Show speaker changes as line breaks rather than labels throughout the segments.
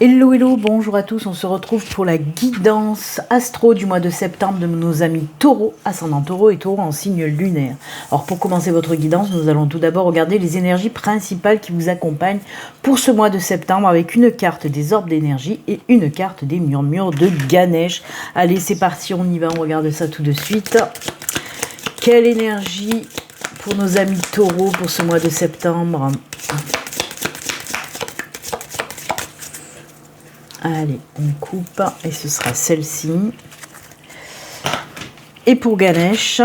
Hello, hello, bonjour à tous, on se retrouve pour la guidance astro du mois de septembre de nos amis taureaux, ascendant taureau et taureau en signe lunaire. Alors pour commencer votre guidance, nous allons tout d'abord regarder les énergies principales qui vous accompagnent pour ce mois de septembre avec une carte des orbes d'énergie et une carte des murmures de Ganesh. Allez, c'est parti, on y va, on regarde ça tout de suite. Quelle énergie pour nos amis taureaux pour ce mois de septembre ? Allez, on coupe et ce sera celle-ci. Et pour Ganesh,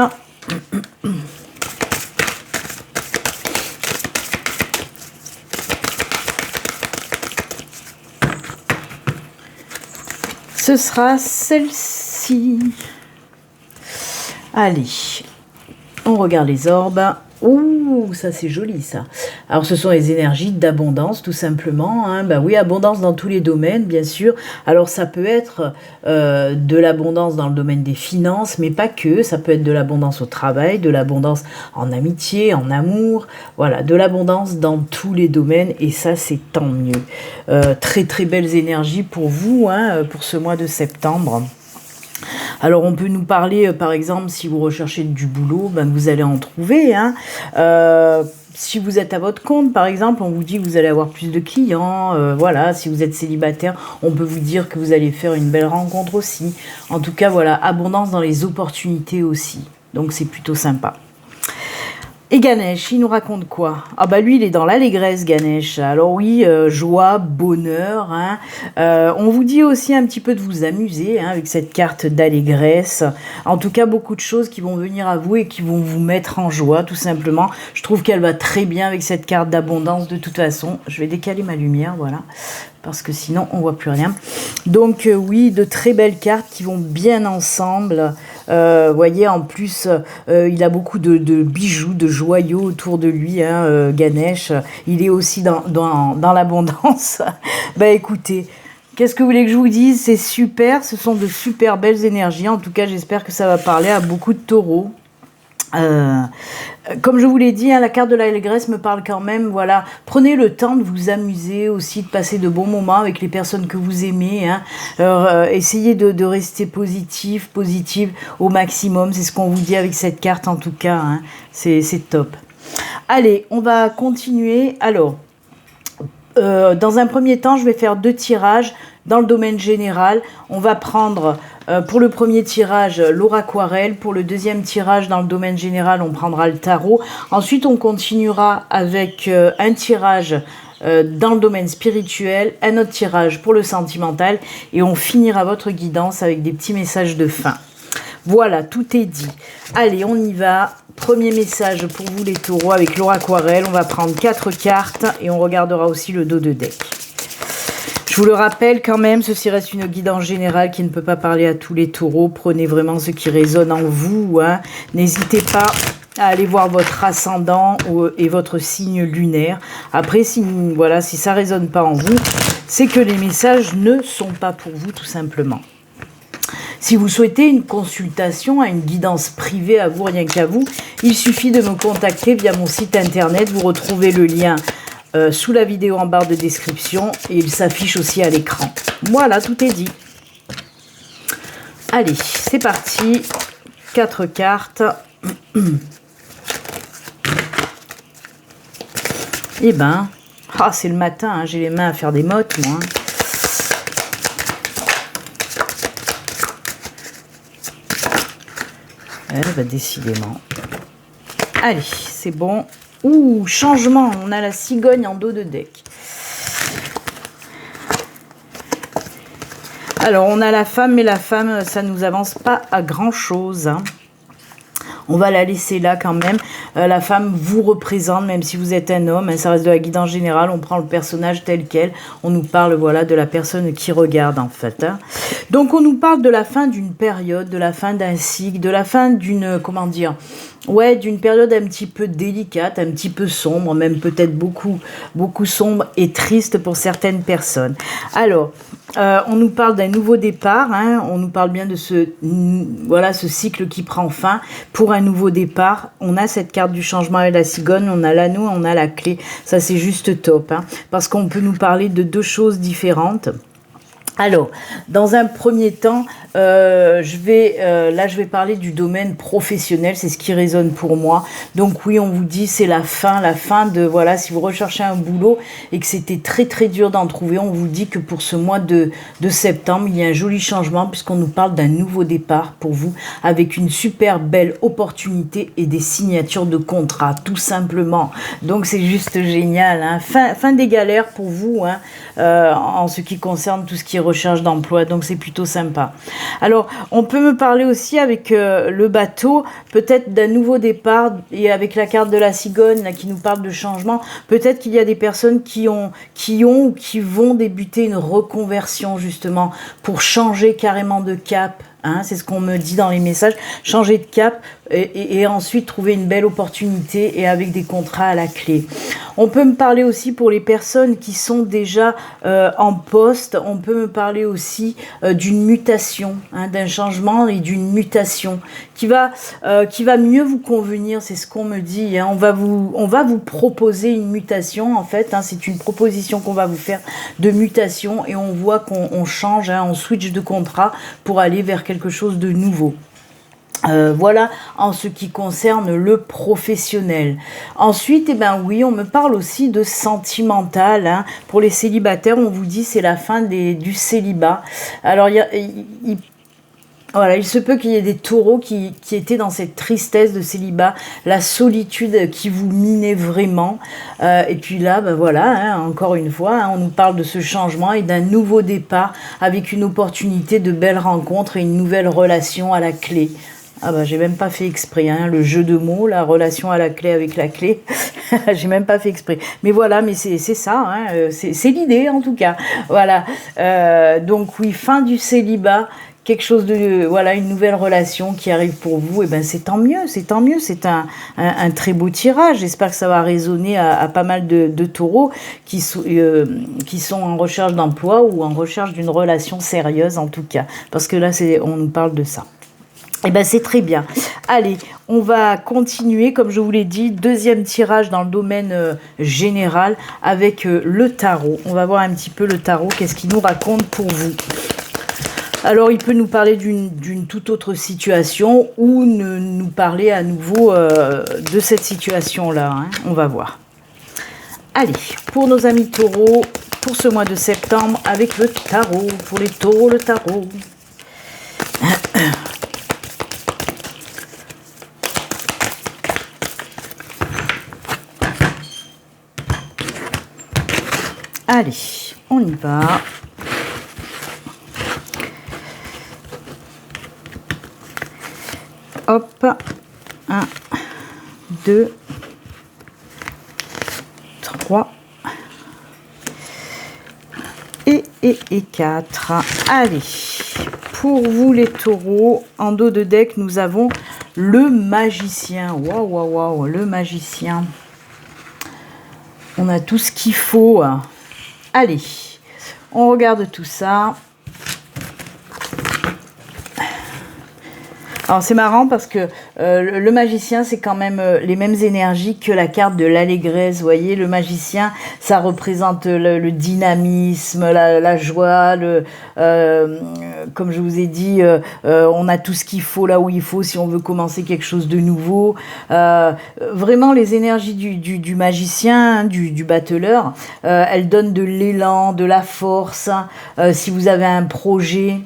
ce sera celle-ci. Allez, on regarde les orbes. Ouh, ça c'est joli ça. Alors ce sont les énergies d'abondance tout simplement. Bah oui, abondance dans tous les domaines bien sûr. Alors ça peut être de l'abondance dans le domaine des finances, mais pas que. Ça peut être de l'abondance au travail, de l'abondance en amitié, en amour. Voilà, de l'abondance dans tous les domaines et ça c'est tant mieux. Très très belles énergies pour vous pour ce mois de septembre. Alors on peut nous parler, par exemple, si vous recherchez du boulot, vous allez en trouver. Si vous êtes à votre compte, par exemple, on vous dit que vous allez avoir plus de clients. Voilà, si vous êtes célibataire, on peut vous dire que vous allez faire une belle rencontre aussi. En tout cas, voilà, abondance dans les opportunités aussi. Donc c'est plutôt sympa. Et Ganesh, il nous raconte quoi? Ah bah lui, il est dans l'allégresse, Ganesh. Alors oui, joie, bonheur. On vous dit aussi un petit peu de vous amuser avec cette carte d'allégresse. En tout cas, beaucoup de choses qui vont venir à vous et qui vont vous mettre en joie, tout simplement. Je trouve qu'elle va très bien avec cette carte d'abondance de toute façon. Je vais décaler ma lumière, voilà. Parce que sinon, on voit plus rien. Donc oui, de très belles cartes qui vont bien ensemble. Voyez, en plus, il a beaucoup de bijoux, de joyaux autour de lui, Ganesh. Il est aussi dans l'abondance. Bah écoutez, qu'est-ce que vous voulez que je vous dise? C'est super, ce sont de super belles énergies. En tout cas, j'espère que ça va parler à beaucoup de taureaux. Comme je vous l'ai dit, la carte de l'allégresse me parle quand même, voilà, prenez le temps de vous amuser aussi, de passer de bons moments avec les personnes que vous aimez, essayez de rester positive au maximum, c'est ce qu'on vous dit avec cette carte en tout cas, c'est top. Allez, on va continuer. Alors, dans un premier temps, je vais faire 2 tirages dans le domaine général. On va prendre pour le premier tirage l'auraquarelle. Pour le deuxième tirage dans le domaine général, on prendra le tarot. Ensuite, on continuera avec un tirage dans le domaine spirituel, un autre tirage pour le sentimental et on finira votre guidance avec des petits messages de fin. Voilà, tout est dit. Allez, on y va. Premier message pour vous les taureaux avec l'auraquarelle. On va prendre 4 cartes et on regardera aussi le dos de deck. Je vous le rappelle quand même, ceci reste une guidance générale qui ne peut pas parler à tous les taureaux. Prenez vraiment ce qui résonne en vous. N'hésitez pas à aller voir votre ascendant et votre signe lunaire. Après, si ça ne résonne pas en vous, c'est que les messages ne sont pas pour vous tout simplement. Si vous souhaitez une consultation, une guidance privée à vous, rien qu'à vous, il suffit de me contacter via mon site internet. Vous retrouvez le lien sous la vidéo en barre de description et il s'affiche aussi à l'écran. Voilà, tout est dit. Allez, c'est parti. 4 cartes. Eh ben, c'est le matin, j'ai les mains à faire des mottes, moi. Décidément. Allez, c'est bon. Ouh, changement. On a la cigogne en dos de deck. Alors, on a la femme, mais la femme, ça ne nous avance pas à grand-chose. On va la laisser là quand même. La femme vous représente, même si vous êtes un homme. Ça reste de la guidance générale. On prend le personnage tel quel. On nous parle, voilà, de la personne qui regarde, en fait. Donc, on nous parle de la fin d'une période, de la fin d'un cycle, de la fin d'une, d'une période un petit peu délicate, un petit peu sombre, même peut-être beaucoup sombre et triste pour certaines personnes. Alors, On nous parle d'un nouveau départ, hein, on nous parle bien de voilà, ce cycle qui prend fin pour un nouveau départ. On a cette carte du changement avec la cigogne, on a l'anneau, on a la clé. Ça, c'est juste top, hein, parce qu'on peut nous parler de deux choses différentes. Alors, dans un premier temps, je vais parler du domaine professionnel, c'est ce qui résonne pour moi. Donc oui, on vous dit c'est la fin de, voilà, si vous recherchez un boulot et que c'était très très dur d'en trouver, on vous dit que pour ce mois de septembre, il y a un joli changement puisqu'on nous parle d'un nouveau départ pour vous avec une super belle opportunité et des signatures de contrat, tout simplement. Donc c'est juste génial, hein. Fin des galères pour vous, hein, en ce qui concerne tout ce qui est recherche d'emploi, donc c'est plutôt sympa. Alors, on peut me parler aussi avec le bateau, peut-être d'un nouveau départ, et avec la carte de la cigogne là, qui nous parle de changement, peut-être qu'il y a des personnes qui ont ou qui vont débuter une reconversion justement pour changer carrément de cap. Hein, c'est ce qu'on me dit dans les messages, changer de cap et ensuite trouver une belle opportunité et avec des contrats à la clé. On peut me parler aussi pour les personnes qui sont déjà en poste, on peut me parler aussi d'une mutation, hein, d'un changement et d'une mutation qui va mieux vous convenir, c'est ce qu'on me dit. Hein. On va vous proposer une mutation en fait, hein, c'est une proposition qu'on va vous faire de mutation et on voit qu'on change, hein, on switch de contrat pour aller vers quelque chose de nouveau. Voilà en ce qui concerne le professionnel. Ensuite, eh ben oui, on me parle aussi de sentimental. Hein. Pour les célibataires, on vous dit c'est la fin du célibat. Alors, voilà, il se peut qu'il y ait des taureaux qui étaient dans cette tristesse de célibat, la solitude qui vous minait vraiment. Et puis là, ben voilà, hein, encore une fois, hein, on nous parle de ce changement et d'un nouveau départ avec une opportunité de belles rencontres et une nouvelle relation à la clé. Ah bah j'ai même pas fait exprès, hein, le jeu de mots, la relation à la clé avec la clé, j'ai même pas fait exprès. Mais voilà, mais c'est ça, hein, c'est l'idée en tout cas. Voilà, donc oui, fin du célibat, quelque chose de, voilà, une nouvelle relation qui arrive pour vous, et ben c'est tant mieux, c'est un très beau tirage. J'espère que ça va résonner à pas mal de taureaux qui sont en recherche d'emploi ou en recherche d'une relation sérieuse en tout cas, parce que là on nous parle de ça. Eh ben c'est très bien. Allez, on va continuer, comme je vous l'ai dit, deuxième tirage dans le domaine général avec le tarot. On va voir un petit peu le tarot, qu'est-ce qu'il nous raconte pour vous. Alors, il peut nous parler d'une toute autre situation ou nous parler à nouveau de cette situation-là. Hein. On va voir. Allez, pour nos amis taureaux, pour ce mois de septembre, avec le tarot, pour les taureaux, le tarot. Allez, on y va. Hop, 1, 2, 3 et 4. Allez, pour vous les taureaux, en dos de deck, nous avons le magicien. Waouh, waouh, waouh, le magicien. On a tout ce qu'il faut. Allez, on regarde tout ça. Alors c'est marrant parce que le magicien c'est quand même les mêmes énergies que la carte de l'allégresse. Vous voyez, le magicien ça représente le dynamisme, la joie, comme je vous ai dit, on a tout ce qu'il faut là où il faut si on veut commencer quelque chose de nouveau. Vraiment les énergies du magicien, du battleur, elles donnent de l'élan, de la force. Si vous avez un projet,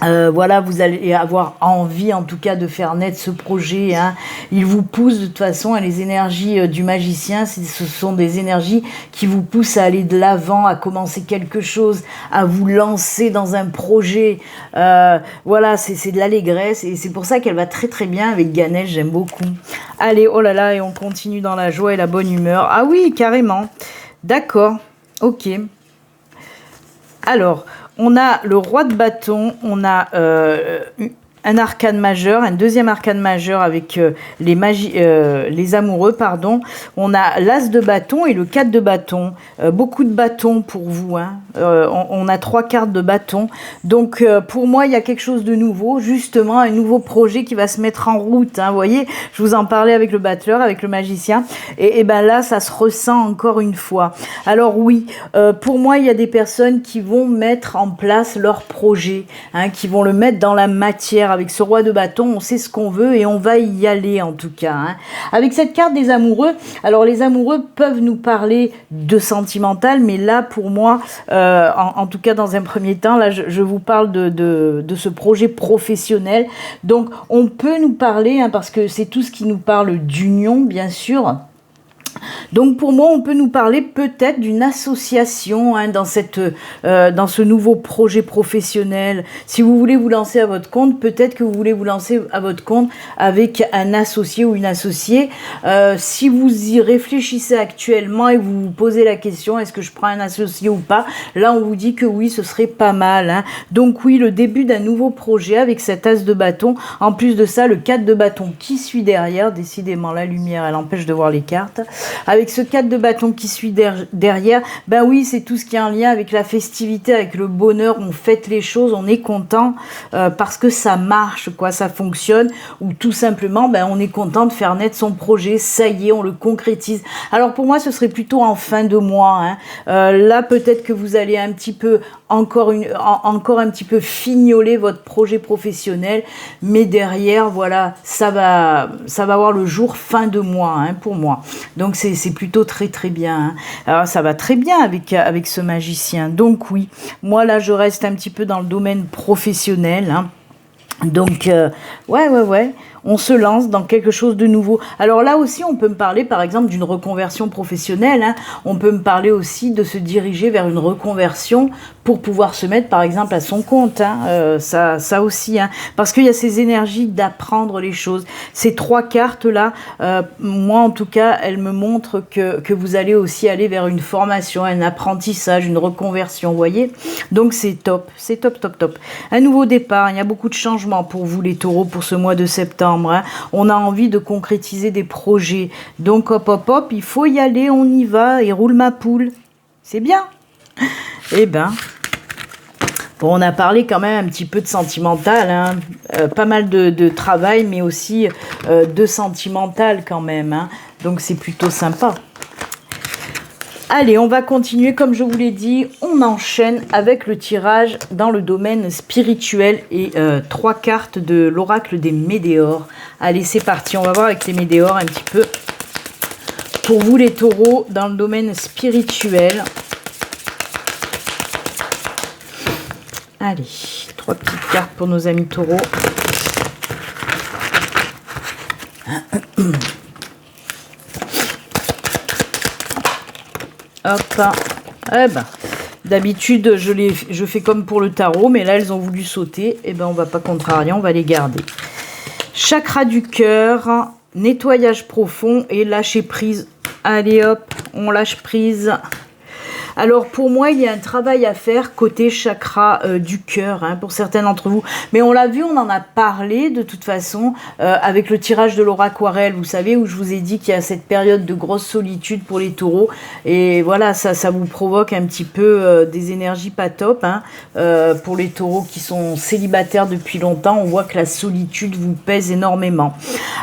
voilà, vous allez avoir envie en tout cas de faire naître ce projet, hein. Il vous pousse de toute façon, les énergies du magicien, ce sont des énergies qui vous poussent à aller de l'avant, à commencer quelque chose, à vous lancer dans un projet. Voilà, c'est de l'allégresse et c'est pour ça qu'elle va très très bien avec Ganesh, j'aime beaucoup. Allez, oh là là, et on continue dans la joie et la bonne humeur. Ah oui, carrément. D'accord, ok. Alors, on a le roi de bâton, on a un arcane majeur, un deuxième arcane majeur avec les amoureux, pardon. On a l'as de bâton et le 4 de bâton. Beaucoup de bâtons pour vous, hein. On a 3 cartes de bâton. Donc, pour moi, il y a quelque chose de nouveau, justement, un nouveau projet qui va se mettre en route, hein. Vous voyez, je vous en parlais avec le battleur, avec le magicien. Et ben là, ça se ressent encore une fois. Alors oui, pour moi, il y a des personnes qui vont mettre en place leur projet, hein, qui vont le mettre dans la matière. Avec ce roi de bâton, on sait ce qu'on veut et on va y aller en tout cas, hein. Avec cette carte des amoureux, alors les amoureux peuvent nous parler de sentimental, mais là pour moi, en tout cas dans un premier temps, là je vous parle de ce projet professionnel. Donc on peut nous parler, hein, parce que c'est tout ce qui nous parle d'union bien sûr. Donc pour moi, on peut nous parler peut-être d'une association, hein, dans ce nouveau projet professionnel. Si vous voulez vous lancer à votre compte, peut-être que vous voulez vous lancer à votre compte avec un associé ou une associée. Si vous y réfléchissez actuellement et vous vous posez la question, est-ce que je prends un associé ou pas? Là, on vous dit que oui, ce serait pas mal, hein. Donc oui, le début d'un nouveau projet avec cet as de bâton. En plus de ça, le 4 de bâton qui suit derrière. Décidément, la lumière, elle empêche de voir les cartes. Avec ce 4 de bâton qui suit derrière, ben oui, c'est tout ce qui est en lien avec la festivité, avec le bonheur, on fête les choses, on est content parce que ça marche, quoi, ça fonctionne, ou tout simplement, ben on est content de faire naître son projet, ça y est, on le concrétise. Alors pour moi, ce serait plutôt en fin de mois, hein. Là, peut-être que vous allez un petit peu, encore un petit peu fignoler votre projet professionnel, mais derrière, voilà, ça va voir le jour fin de mois, hein, pour moi. Donc c'est plutôt très très bien, hein. Alors ça va très bien avec ce magicien. Donc oui, moi là je reste un petit peu dans le domaine professionnel, hein. Donc ouais, on se lance dans quelque chose de nouveau. Alors là aussi, on peut me parler par exemple d'une reconversion professionnelle, hein. On peut me parler aussi de se diriger vers une reconversion pour pouvoir se mettre par exemple à son compte, hein. Ça aussi, hein. Parce qu'il y a ces énergies d'apprendre les choses. Ces 3 cartes là, moi en tout cas, elles me montrent que vous allez aussi aller vers une formation, un apprentissage, une reconversion, vous voyez. Donc c'est top, c'est top, top, top. Un nouveau départ, il y a beaucoup de changements pour vous les taureaux pour ce mois de septembre, hein. On a envie de concrétiser des projets. Donc hop, hop, hop, il faut y aller, on y va et roule ma poule. C'est bien. Eh ben, bon, on a parlé quand même un petit peu de sentimental, hein. Pas mal de travail, mais aussi de sentimental quand même, hein. Donc c'est plutôt sympa. Allez, on va continuer, comme je vous l'ai dit, on enchaîne avec le tirage dans le domaine spirituel et 3 cartes de l'oracle des Médéors. Allez, c'est parti, on va voir avec les Médéors un petit peu. Pour vous les taureaux, dans le domaine spirituel. Allez, 3 petites cartes pour nos amis taureaux. Hop, eh ben, d'habitude je fais comme pour le tarot, mais là elles ont voulu sauter, et ben on va pas contrarier, on va les garder. Chakra du cœur, nettoyage profond et lâcher prise. Allez hop, on lâche prise. Alors pour moi, il y a un travail à faire côté chakra du cœur, hein, pour certains d'entre vous. Mais on l'a vu, on en a parlé de toute façon avec le tirage de l'aura aquarelle, vous savez, où je vous ai dit qu'il y a cette période de grosse solitude pour les taureaux. Et voilà, ça vous provoque un petit peu des énergies pas top, hein, pour les taureaux qui sont célibataires depuis longtemps. On voit que la solitude vous pèse énormément.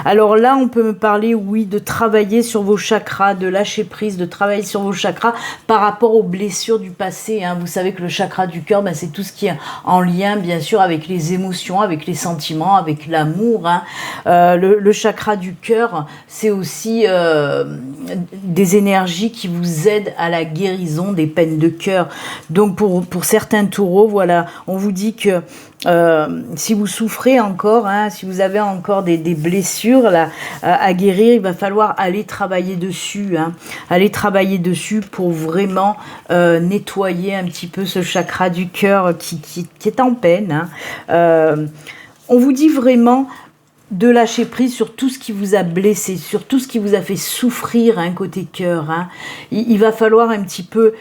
Alors là, on peut me parler, oui, de travailler sur vos chakras, de lâcher prise, de travailler sur vos chakras par rapport aux blessures du passé, hein. Vous savez que le chakra du cœur, ben, c'est tout ce qui est en lien, bien sûr, avec les émotions, avec les sentiments, avec l'amour, hein. Le chakra du cœur, c'est aussi des énergies qui vous aident à la guérison des peines de cœur. Donc pour certains taureaux, voilà, on vous dit que si vous souffrez encore, hein, si vous avez encore des blessures là, à guérir, il va falloir aller travailler dessus, hein, aller travailler dessus pour vraiment nettoyer un petit peu ce chakra du cœur qui est en peine, hein. On vous dit vraiment de lâcher prise sur tout ce qui vous a blessé, sur tout ce qui vous a fait souffrir, hein, côté cœur, hein. Il va falloir un petit peu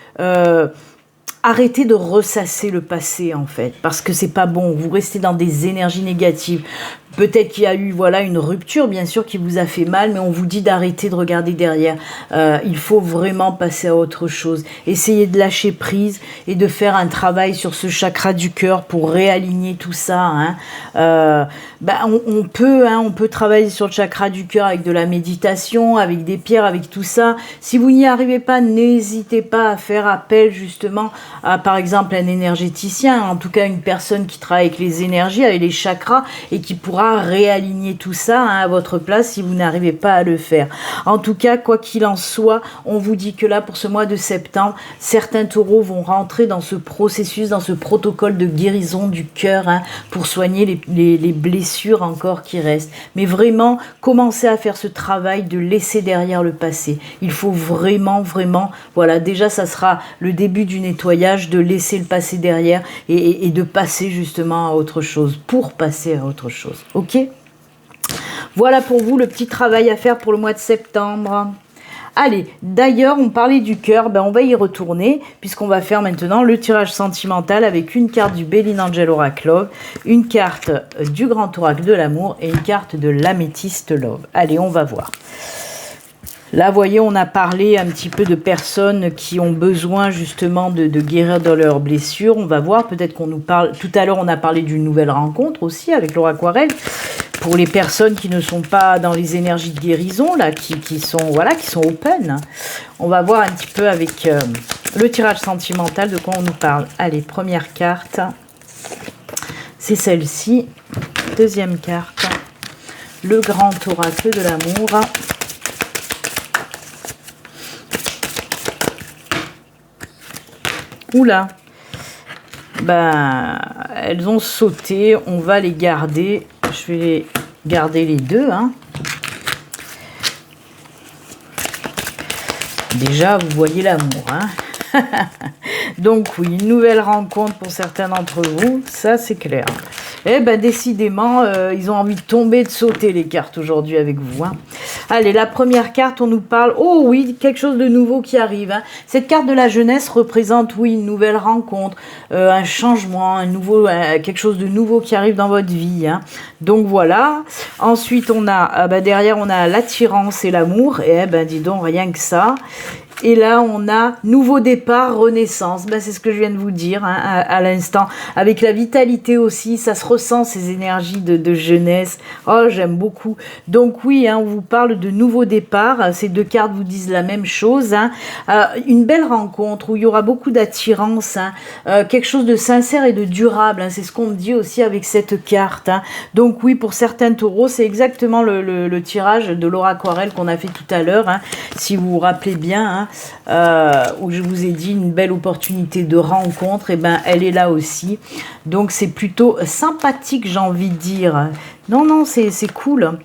arrêtez de ressasser le passé en fait, parce que c'est pas bon, vous restez dans des énergies négatives. Peut-être qu'il y a eu voilà une rupture, bien sûr, qui vous a fait mal, mais on vous dit d'arrêter de regarder derrière. Il faut vraiment passer à autre chose. Essayez de lâcher prise et de faire un travail sur ce chakra du cœur pour réaligner tout ça. Hein. On peut travailler sur le chakra du cœur avec de la méditation, avec des pierres, avec tout ça. Si vous n'y arrivez pas, n'hésitez pas à faire appel justement à, par exemple, un énergéticien, en tout cas une personne qui travaille avec les énergies, avec les chakras et qui pourra réaligner tout ça à votre place si vous n'arrivez pas à le faire. En tout cas, quoi qu'il en soit, on vous dit que là, pour ce mois de septembre, certains taureaux vont rentrer dans ce processus, dans ce protocole de guérison du cœur pour soigner les blessures encore qui restent. Mais vraiment, commencez à faire ce travail de laisser derrière le passé. Il faut vraiment, voilà, déjà ça sera le début du nettoyage, de laisser le passé derrière et de passer justement à autre chose, pour passer à autre chose. Ok ? Voilà pour vous le petit travail à faire pour le mois de septembre. Allez, d'ailleurs, on parlait du cœur, on va y retourner, puisqu'on va faire maintenant le tirage sentimental avec une carte du Béline Angel Oracle Love, une carte du Grand Oracle de l'amour et une carte de l'Améthyste Love. Allez, on va voir. Là, vous voyez, on a parlé un petit peu de personnes qui ont besoin justement de guérir de leurs blessures. On va voir, peut-être qu'on nous parle... Tout à l'heure, on a parlé d'une nouvelle rencontre aussi avec Laura Aquarelle. Pour les personnes qui ne sont pas dans les énergies de guérison, là, qui sont open. On va voir un petit peu avec le tirage sentimental de quoi on nous parle. Allez, première carte. C'est celle-ci. Deuxième carte. Le Grand Oracle de l'amour. Oula, elles ont sauté, on va les garder. Je vais garder les deux. Déjà, vous voyez l'amour. Donc oui, une nouvelle rencontre pour certains d'entre vous, ça c'est clair. Décidément, ils ont envie de tomber, de sauter les cartes aujourd'hui avec vous. Allez, la première carte, on nous parle, oh oui, quelque chose de nouveau qui arrive. Cette carte de la jeunesse représente, oui, une nouvelle rencontre, un changement, quelque chose de nouveau qui arrive dans votre vie. Donc voilà. Ensuite, on a, derrière, on a l'attirance et l'amour. Et dis donc, rien que ça. Et là, on a nouveau départ, renaissance. C'est ce que je viens de vous dire à l'instant. Avec la vitalité aussi, ça se ressent, ces énergies de jeunesse. Oh, j'aime beaucoup. Donc oui, on vous parle de nouveau départ. Ces deux cartes vous disent la même chose. Une belle rencontre où il y aura beaucoup d'attirance. Quelque chose de sincère et de durable. C'est ce qu'on me dit aussi avec cette carte. Donc oui, pour certains taureaux, c'est exactement le tirage de Laura Aquarelle qu'on a fait tout à l'heure. Si vous vous rappelez bien, où je vous ai dit une belle opportunité de rencontre, elle est là aussi. Donc c'est plutôt sympathique, j'ai envie de dire. Non, c'est cool.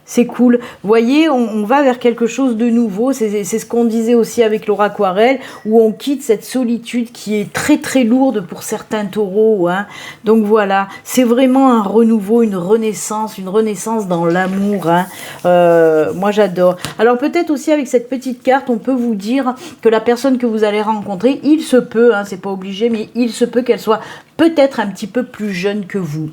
C'est cool. Vous voyez, on va vers quelque chose de nouveau. C'est ce qu'on disait aussi avec Laura Aquarelle, où on quitte cette solitude qui est très très lourde pour certains taureaux. Donc voilà, c'est vraiment un renouveau, une renaissance dans l'amour. Moi j'adore. Alors peut-être aussi avec cette petite carte, on peut vous dire que la personne que vous allez rencontrer, il se peut, c'est pas obligé, mais il se peut qu'elle soit peut-être un petit peu plus jeune que vous.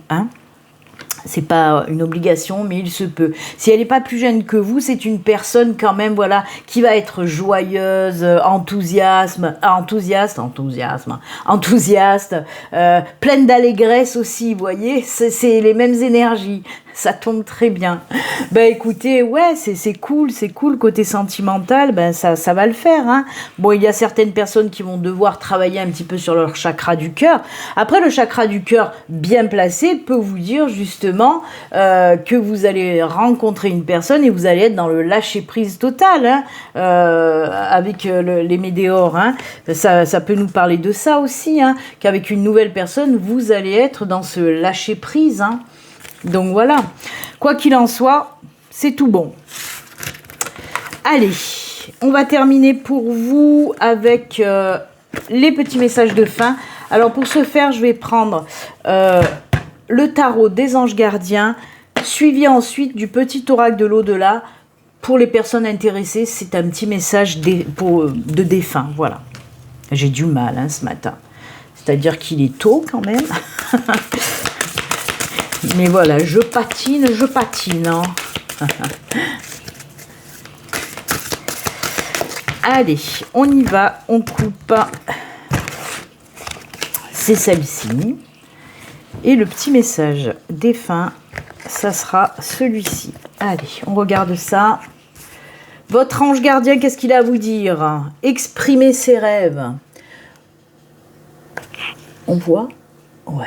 C'est pas une obligation, mais il se peut. Si elle n'est pas plus jeune que vous, c'est une personne quand même, voilà, qui va être joyeuse, enthousiaste, pleine d'allégresse aussi, vous voyez, c'est les mêmes énergies. Ça tombe très bien. Écoutez, ouais, c'est cool côté sentimental, ça va le faire. Bon, il y a certaines personnes qui vont devoir travailler un petit peu sur leur chakra du cœur. Après, le chakra du cœur bien placé peut vous dire justement que vous allez rencontrer une personne et vous allez être dans le lâcher prise total avec les météores. Ça peut nous parler de ça aussi, qu'avec une nouvelle personne, vous allez être dans ce lâcher prise. Donc voilà, quoi qu'il en soit, c'est tout bon. Allez, on va terminer pour vous avec les petits messages de fin. Alors pour ce faire, je vais prendre le tarot des anges gardiens, suivi ensuite du petit oracle de l'au-delà. Pour les personnes intéressées, c'est un petit message de défunt. Voilà, j'ai du mal ce matin. C'est-à-dire qu'il est tôt quand même. Mais voilà, je patine, hein. Allez, on y va, on coupe. C'est celle-ci. Et le petit message défunt, ça sera celui-ci. Allez, on regarde ça. Votre ange gardien, qu'est-ce qu'il a à vous dire? Exprimez ses rêves. On voit? Ouais.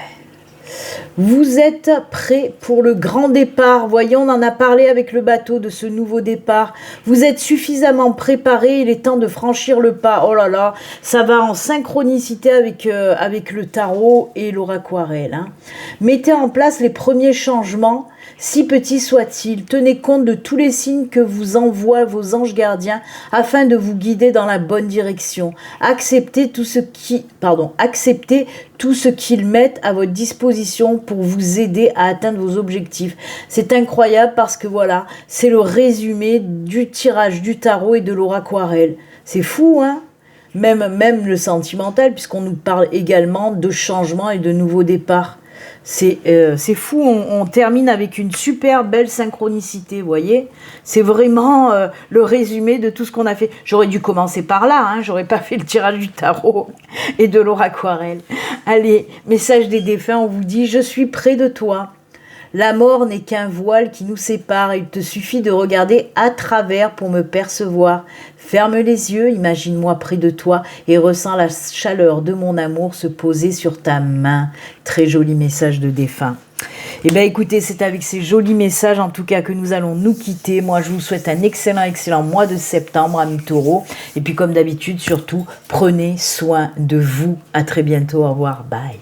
Vous êtes prêts pour le grand départ. Voyons, on en a parlé avec le bateau de ce nouveau départ. Vous êtes suffisamment préparés. Il est temps de franchir le pas. Oh là là, ça va en synchronicité avec le tarot et l'oraquarelle. Hein. Mettez en place les premiers changements, si petits soient-ils. Tenez compte de tous les signes que vous envoient vos anges gardiens afin de vous guider dans la bonne direction. Acceptez tout ce qu'ils mettent à votre disposition pour vous aider à atteindre vos objectifs. C'est incroyable parce que voilà, c'est le résumé du tirage du tarot et de l'auraquarelle. C'est fou, hein? Même le sentimental, puisqu'on nous parle également de changement et de nouveaux départs. C'est fou, on termine avec une super belle synchronicité, vous voyez. C'est vraiment le résumé de tout ce qu'on a fait. J'aurais dû commencer par là, hein, j'aurais pas fait le tirage du tarot et de l'auraquarelle. Allez, message des défunts, on vous dit « Je suis près de toi ». La mort n'est qu'un voile qui nous sépare. Il te suffit de regarder à travers pour me percevoir. Ferme les yeux, imagine-moi près de toi et ressens la chaleur de mon amour se poser sur ta main. Très joli message de défunt. Eh bien écoutez, c'est avec ces jolis messages en tout cas que nous allons nous quitter. Moi je vous souhaite un excellent mois de septembre, amis taureaux. Et puis comme d'habitude, surtout, prenez soin de vous. À très bientôt, au revoir, bye.